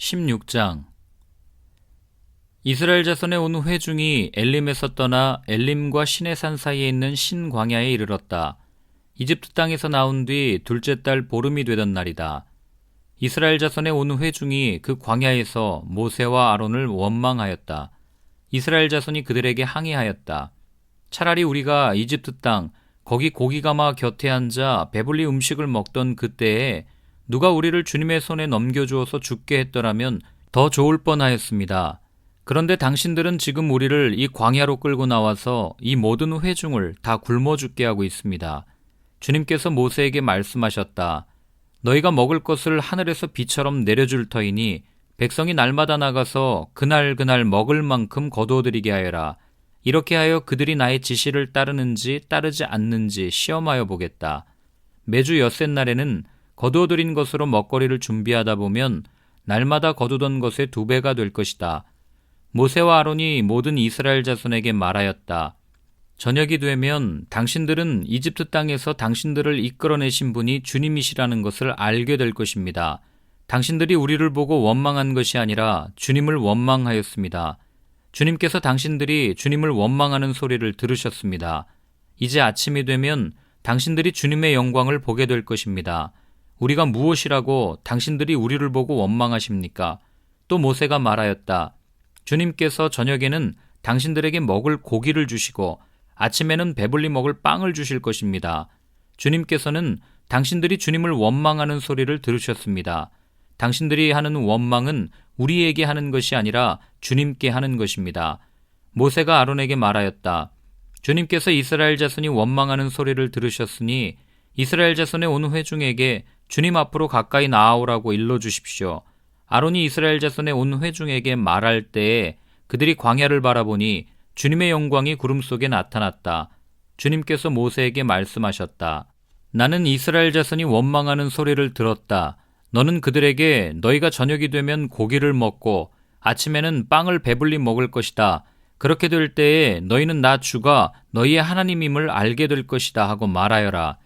16장. 이스라엘 자손의 온 회중이 엘림에서 떠나 엘림과 시내산 사이에 있는 신광야에 이르렀다. 이집트 땅에서 나온 뒤 둘째 달 보름이 되던 날이다. 이스라엘 자손의 온 회중이 그 광야에서 모세와 아론을 원망하였다. 이스라엘 자손이 그들에게 항의하였다. 차라리 우리가 이집트 땅 거기 고기가마 곁에 앉아 배불리 음식을 먹던 그때에 누가 우리를 주님의 손에 넘겨주어서 죽게 했더라면 더 좋을 뻔하였습니다. 그런데 당신들은 지금 우리를 이 광야로 끌고 나와서 이 모든 회중을 다 굶어 죽게 하고 있습니다. 주님께서 모세에게 말씀하셨다. 너희가 먹을 것을 하늘에서 비처럼 내려줄 터이니 백성이 날마다 나가서 그날 먹을 만큼 거두어들이게 하여라. 이렇게 하여 그들이 나의 지시를 따르는지 따르지 않는지 시험하여 보겠다. 매주 엿새 날에는 거두어들인 것으로 먹거리를 준비하다 보면 날마다 거두던 것의 2배가 될 것이다. 모세와 아론이 모든 이스라엘 자손에게 말하였다. 저녁이 되면 당신들은 이집트 땅에서 당신들을 이끌어내신 분이 주님이시라는 것을 알게 될 것입니다. 당신들이 우리를 보고 원망한 것이 아니라 주님을 원망하였습니다. 주님께서 당신들이 주님을 원망하는 소리를 들으셨습니다. 이제 아침이 되면 당신들이 주님의 영광을 보게 될 것입니다. 우리가 무엇이라고 당신들이 우리를 보고 원망하십니까? 또 모세가 말하였다. 주님께서 저녁에는 당신들에게 먹을 고기를 주시고 아침에는 배불리 먹을 빵을 주실 것입니다. 주님께서는 당신들이 주님을 원망하는 소리를 들으셨습니다. 당신들이 하는 원망은 우리에게 하는 것이 아니라 주님께 하는 것입니다. 모세가 아론에게 말하였다. 주님께서 이스라엘 자손이 원망하는 소리를 들으셨으니 이스라엘 자손의 온 회중에게 주님 앞으로 가까이 나아오라고 일러주십시오. 아론이 이스라엘 자손의 온 회중에게 말할 때에 그들이 광야를 바라보니 주님의 영광이 구름 속에 나타났다. 주님께서 모세에게 말씀하셨다. 나는 이스라엘 자손이 원망하는 소리를 들었다. 너는 그들에게 너희가 저녁이 되면 고기를 먹고 아침에는 빵을 배불리 먹을 것이다. 그렇게 될 때에 너희는 나 주가 너희의 하나님임을 알게 될 것이다 하고 말하여라.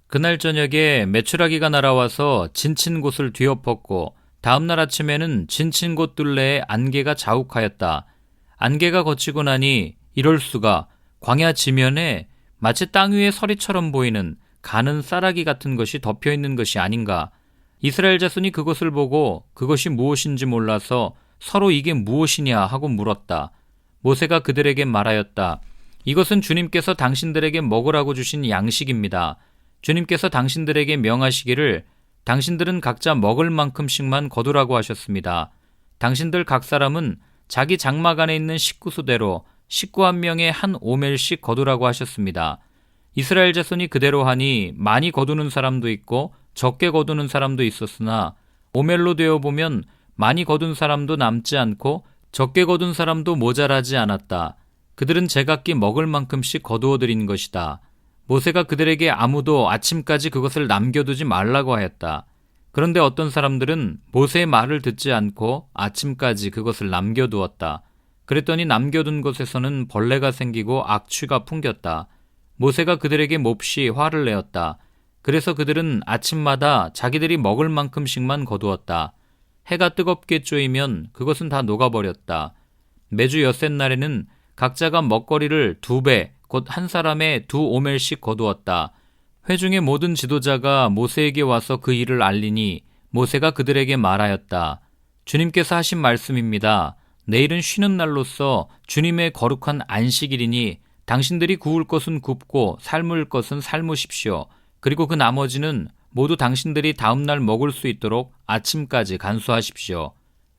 그날 저녁에 메추라기가 날아와서 진친 곳을 뒤엎었고 다음날 아침에는 진친 곳 둘레에 안개가 자욱하였다. 안개가 걷히고 나니 이럴 수가 광야 지면에 마치 땅 위에 서리처럼 보이는 가는 쌀아기 같은 것이 덮여있는 것이 아닌가. 이스라엘 자손이 그것을 보고 그것이 무엇인지 몰라서 서로 이게 무엇이냐 하고 물었다. 모세가 그들에게 말하였다. 이것은 주님께서 당신들에게 먹으라고 주신 양식입니다. 주님께서 당신들에게 명하시기를 당신들은 각자 먹을 만큼씩만 거두라고 하셨습니다. 당신들 각 사람은 자기 장막 안에 있는 식구수대로 식구 한 명에 한 오멜씩 거두라고 하셨습니다. 이스라엘 자손이 그대로 하니 많이 거두는 사람도 있고 적게 거두는 사람도 있었으나 오멜로 되어 보면 많이 거둔 사람도 남지 않고 적게 거둔 사람도 모자라지 않았다. 그들은 제각기 먹을 만큼씩 거두어들인 것이다. 모세가 그들에게 아무도 아침까지 그것을 남겨두지 말라고 하였다. 그런데 어떤 사람들은 모세의 말을 듣지 않고 아침까지 그것을 남겨두었다. 그랬더니 남겨둔 것에서는 벌레가 생기고 악취가 풍겼다. 모세가 그들에게 몹시 화를 내었다. 그래서 그들은 아침마다 자기들이 먹을 만큼씩만 거두었다. 해가 뜨겁게 쪼이면 그것은 다 녹아버렸다. 매주 엿새 날에는 각자가 먹거리를 2배, 곧 한 사람의 2오멜씩 거두었다. 회중의 모든 지도자가 모세에게 와서 그 일을 알리니 모세가 그들에게 말하였다. 주님께서 하신 말씀입니다. 내일은 쉬는 날로서 주님의 거룩한 안식일이니 당신들이 구울 것은 굽고 삶을 것은 삶으십시오. 그리고 그 나머지는 모두 당신들이 다음날 먹을 수 있도록 아침까지 간수하십시오.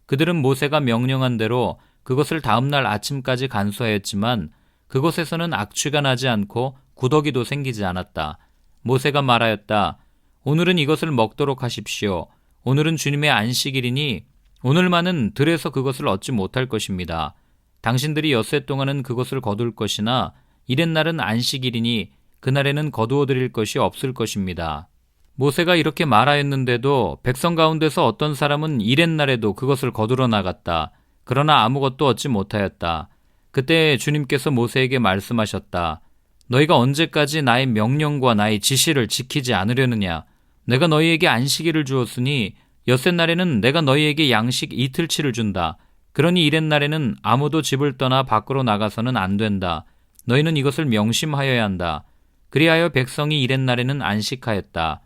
그들은 모세가 명령한 대로 그것을 다음날 아침까지 간수하였지만 그곳에서는 악취가 나지 않고 구더기도 생기지 않았다. 모세가 말하였다. 오늘은 이것을 먹도록 하십시오. 오늘은 주님의 안식일이니 오늘만은 들에서 그것을 얻지 못할 것입니다. 당신들이 엿새 동안은 그것을 거둘 것이나 이렛날은 안식일이니 그날에는 거두어드릴 것이 없을 것입니다. 모세가 이렇게 말하였는데도 백성 가운데서 어떤 사람은 이렛날에도 그것을 거두러 나갔다. 그러나 아무것도 얻지 못하였다. 그때 주님께서 모세에게 말씀하셨다. 너희가 언제까지 나의 명령과 나의 지시를 지키지 않으려느냐? 내가 너희에게 안식일을 주었으니 엿새날에는 내가 너희에게 양식 이틀치를 준다. 그러니 이렛날에는 아무도 집을 떠나 밖으로 나가서는 안 된다. 너희는 이것을 명심하여야 한다. 그리하여 백성이 이렛날에는 안식하였다.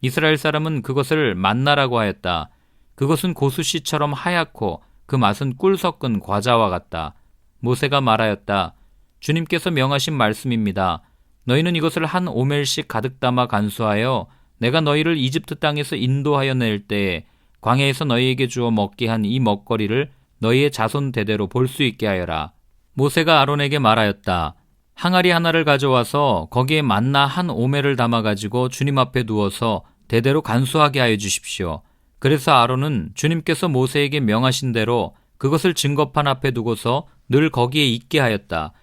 이스라엘 사람은 그것을 만나라고 하였다. 그것은 고수씨처럼 하얗고 그 맛은 꿀 섞은 과자와 같다. 모세가 말하였다. 주님께서 명하신 말씀입니다. 너희는 이것을 한 오멜씩 가득 담아 간수하여 내가 너희를 이집트 땅에서 인도하여 낼 때에 광야에서 너희에게 주어 먹게 한 이 먹거리를 너희의 자손 대대로 볼 수 있게 하여라. 모세가 아론에게 말하였다. 항아리 하나를 가져와서 거기에 만나 한 오멜을 담아가지고 주님 앞에 두어서 대대로 간수하게 하여 주십시오. 그래서 아론은 주님께서 모세에게 명하신 대로 그것을 증거판 앞에 두고서 늘 거기에 있게 하였다.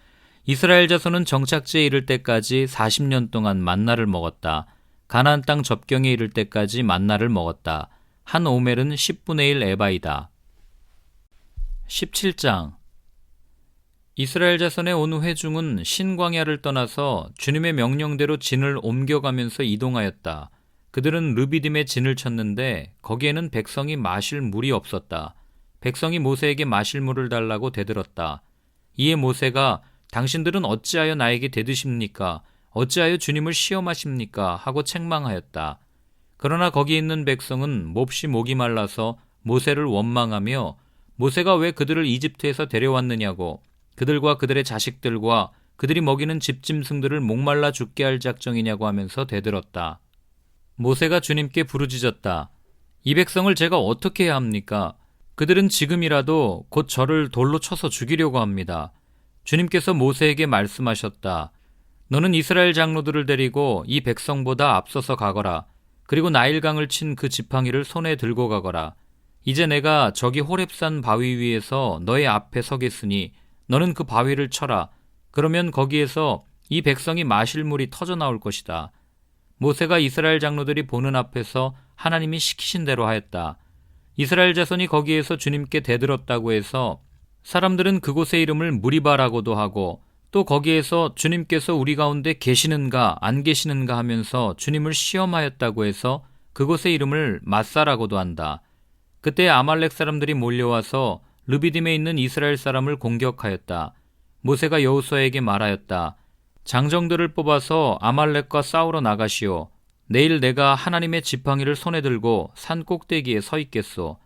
이스라엘 자손은 정착지에 이를 때까지 40년 동안 만나를 먹었다. 가나안 땅 접경에 이를 때까지 만나를 먹었다. 한 오멜은 10분의 1 에바이다. 17장 이스라엘 자손의 온 회중은 신광야를 떠나서 주님의 명령대로 진을 옮겨가면서 이동하였다. 그들은 르비딤에 진을 쳤는데 거기에는 백성이 마실 물이 없었다. 백성이 모세에게 마실 물을 달라고 대들었다. 이에 모세가 당신들은 어찌하여 나에게 대드십니까? 어찌하여 주님을 시험하십니까? 하고 책망하였다. 그러나 거기 있는 백성은 몹시 목이 말라서 모세를 원망하며 모세가 왜 그들을 이집트에서 데려왔느냐고 그들과 그들의 자식들과 그들이 먹이는 집짐승들을 목말라 죽게 할 작정이냐고 하면서 대들었다. 모세가 주님께 부르짖었다. 이 백성을 제가 어떻게 해야 합니까? 그들은 지금이라도 곧 저를 돌로 쳐서 죽이려고 합니다. 주님께서 모세에게 말씀하셨다. 너는 이스라엘 장로들을 데리고 이 백성보다 앞서서 가거라. 그리고 나일강을 친 그 지팡이를 손에 들고 가거라. 이제 내가 저기 호렙산 바위 위에서 너의 앞에 서겠으니 너는 그 바위를 쳐라. 그러면 거기에서 이 백성이 마실 물이 터져 나올 것이다. 모세가 이스라엘 장로들이 보는 앞에서 하나님이 시키신 대로 하였다. 이스라엘 자손이 거기에서 주님께 대들었다고 해서 사람들은 그곳의 이름을 무리바라고도 하고 또 거기에서 주님께서 우리 가운데 계시는가 안 계시는가 하면서 주님을 시험하였다고 해서 그곳의 이름을 마사라고도 한다. 그때 아말렉 사람들이 몰려와서 르비딤에 있는 이스라엘 사람을 공격하였다. 모세가 여호수아에게 말하였다. 장정들을 뽑아서 아말렉과 싸우러 나가시오. 내일 내가 하나님의 지팡이를 손에 들고 산 꼭대기에 서 있겠소.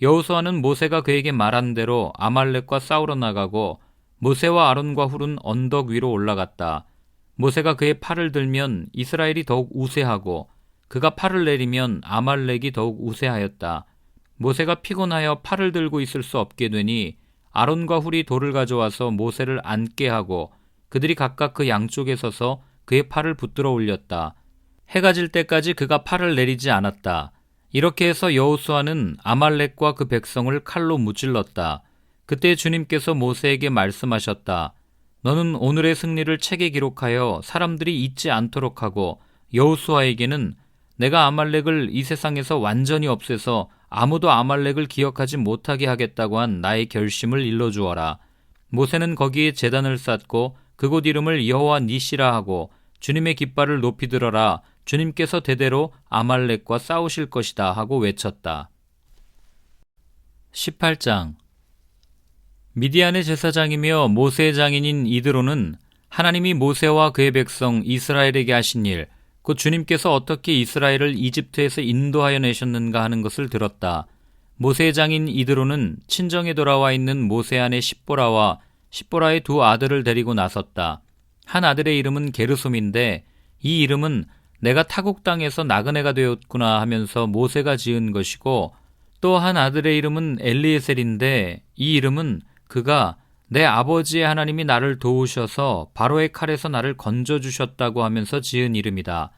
여호수아는 모세가 그에게 말한 대로 아말렉과 싸우러 나가고 모세와 아론과 훌은 언덕 위로 올라갔다. 모세가 그의 팔을 들면 이스라엘이 더욱 우세하고 그가 팔을 내리면 아말렉이 더욱 우세하였다. 모세가 피곤하여 팔을 들고 있을 수 없게 되니 아론과 훌이 돌을 가져와서 모세를 앉게 하고 그들이 각각 그 양쪽에 서서 그의 팔을 붙들어 올렸다. 해가 질 때까지 그가 팔을 내리지 않았다. 이렇게 해서 여호수아는 아말렉과 그 백성을 칼로 무찔렀다. 그때 주님께서 모세에게 말씀하셨다. 너는 오늘의 승리를 책에 기록하여 사람들이 잊지 않도록 하고 여호수아에게는 내가 아말렉을 이 세상에서 완전히 없애서 아무도 아말렉을 기억하지 못하게 하겠다고 한 나의 결심을 일러주어라. 모세는 거기에 제단을 쌓고 그곳 이름을 여호와 니시라 하고 주님의 깃발을 높이 들어라. 주님께서 대대로 아말렉과 싸우실 것이다 하고 외쳤다. 18장 미디안의 제사장이며 모세의 장인인 이드로는 하나님이 모세와 그의 백성 이스라엘에게 하신 일, 곧 주님께서 어떻게 이스라엘을 이집트에서 인도하여 내셨는가 하는 것을 들었다. 모세의 장인 이드로는 친정에 돌아와 있는 모세 아내 십보라와 십보라의 두 아들을 데리고 나섰다. 한 아들의 이름은 게르솜인데 이 이름은 내가 타국 땅에서 나그네가 되었구나 하면서 모세가 지은 것이고 또 한 아들의 이름은 엘리에셀인데 이 이름은 그가 내 아버지의 하나님이 나를 도우셔서 바로의 칼에서 나를 건져주셨다고 하면서 지은 이름이다.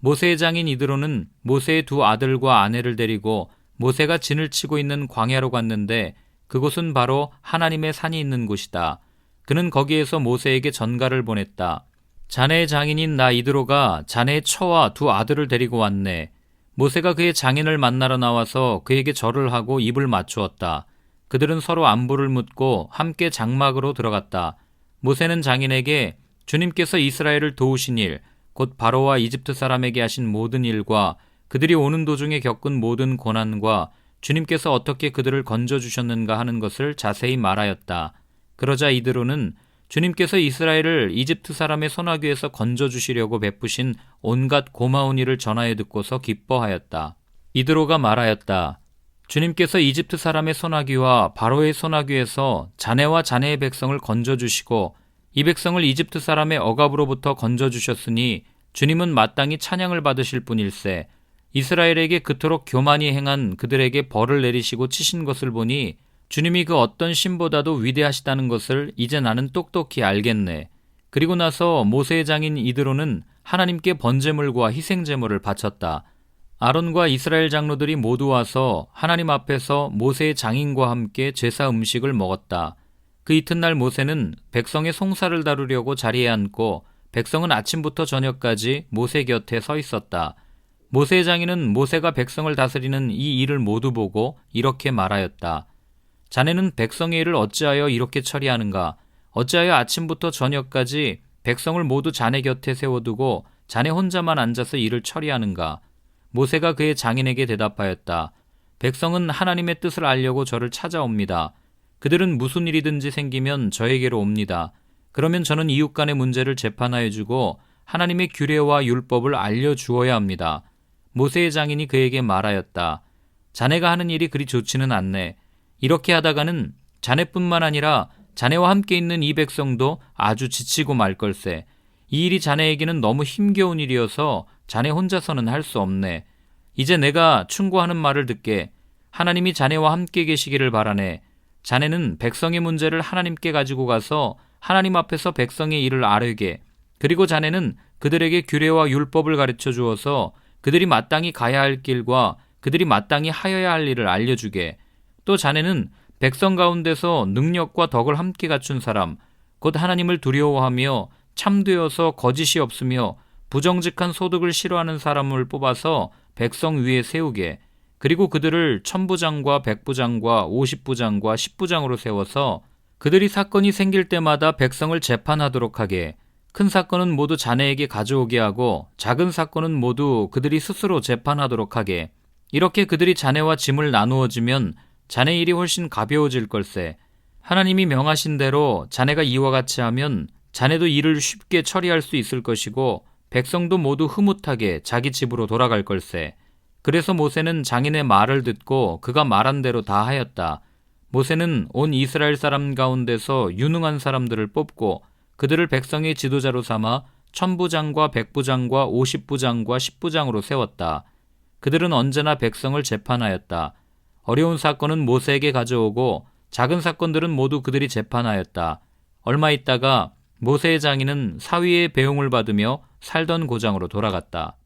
모세의 장인 이드로는 모세의 두 아들과 아내를 데리고 모세가 진을 치고 있는 광야로 갔는데 그곳은 바로 하나님의 산이 있는 곳이다. 그는 거기에서 모세에게 전가를 보냈다. 자네의 장인인 나 이드로가 자네의 처와 두 아들을 데리고 왔네. 모세가 그의 장인을 만나러 나와서 그에게 절을 하고 입을 맞추었다. 그들은 서로 안부를 묻고 함께 장막으로 들어갔다. 모세는 장인에게 주님께서 이스라엘을 도우신 일, 곧 바로와 이집트 사람에게 하신 모든 일과 그들이 오는 도중에 겪은 모든 고난과 주님께서 어떻게 그들을 건져주셨는가 하는 것을 자세히 말하였다. 그러자 이드로는 주님께서 이스라엘을 이집트 사람의 손아귀에서 건져주시려고 베푸신 온갖 고마운 일을 전하여 듣고서 기뻐하였다. 이드로가 말하였다. 주님께서 이집트 사람의 손아귀와 바로의 손아귀에서 자네와 자네의 백성을 건져주시고 이 백성을 이집트 사람의 억압으로부터 건져주셨으니 주님은 마땅히 찬양을 받으실 분일세. 이스라엘에게 그토록 교만히 행한 그들에게 벌을 내리시고 치신 것을 보니 주님이 그 어떤 신보다도 위대하시다는 것을 이제 나는 똑똑히 알겠네. 그리고 나서 모세의 장인 이드로는 하나님께 번제물과 희생제물을 바쳤다. 아론과 이스라엘 장로들이 모두 와서 하나님 앞에서 모세의 장인과 함께 제사 음식을 먹었다. 그 이튿날 모세는 백성의 송사를 다루려고 자리에 앉고 백성은 아침부터 저녁까지 모세 곁에 서 있었다. 모세의 장인은 모세가 백성을 다스리는 이 일을 모두 보고 이렇게 말하였다. 자네는 백성의 일을 어찌하여 이렇게 처리하는가? 어찌하여 아침부터 저녁까지 백성을 모두 자네 곁에 세워두고 자네 혼자만 앉아서 일을 처리하는가? 모세가 그의 장인에게 대답하였다. 백성은 하나님의 뜻을 알려고 저를 찾아옵니다. 그들은 무슨 일이든지 생기면 저에게로 옵니다. 그러면 저는 이웃 간의 문제를 재판하여 주고 하나님의 규례와 율법을 알려주어야 합니다. 모세의 장인이 그에게 말하였다. 자네가 하는 일이 그리 좋지는 않네. 이렇게 하다가는 자네뿐만 아니라 자네와 함께 있는 이 백성도 아주 지치고 말 걸세. 이 일이 자네에게는 너무 힘겨운 일이어서 자네 혼자서는 할 수 없네. 이제 내가 충고하는 말을 듣게. 하나님이 자네와 함께 계시기를 바라네. 자네는 백성의 문제를 하나님께 가지고 가서 하나님 앞에서 백성의 일을 아뢰게. 그리고 자네는 그들에게 규례와 율법을 가르쳐 주어서 그들이 마땅히 가야 할 길과 그들이 마땅히 하여야 할 일을 알려주게. 또 자네는 백성 가운데서 능력과 덕을 함께 갖춘 사람, 곧 하나님을 두려워하며 참되어서 거짓이 없으며 부정직한 소득을 싫어하는 사람을 뽑아서 백성 위에 세우게. 그리고 그들을 1000부장과 100부장과 50부장과 10부장으로 세워서 그들이 사건이 생길 때마다 백성을 재판하도록 하게. 큰 사건은 모두 자네에게 가져오게 하고 작은 사건은 모두 그들이 스스로 재판하도록 하게. 이렇게 그들이 자네와 짐을 나누어지면 자네 일이 훨씬 가벼워질 걸세. 하나님이 명하신 대로 자네가 이와 같이 하면 자네도 일을 쉽게 처리할 수 있을 것이고 백성도 모두 흐뭇하게 자기 집으로 돌아갈 걸세. 그래서 모세는 장인의 말을 듣고 그가 말한 대로 다 하였다. 모세는 온 이스라엘 사람 가운데서 유능한 사람들을 뽑고 그들을 백성의 지도자로 삼아 1000부장과 100부장과 50부장과 10부장으로 세웠다. 그들은 언제나 백성을 재판하였다. 어려운 사건은 모세에게 가져오고 작은 사건들은 모두 그들이 재판하였다. 얼마 있다가 모세의 장인은 사위의 배웅을 받으며 살던 고장으로 돌아갔다.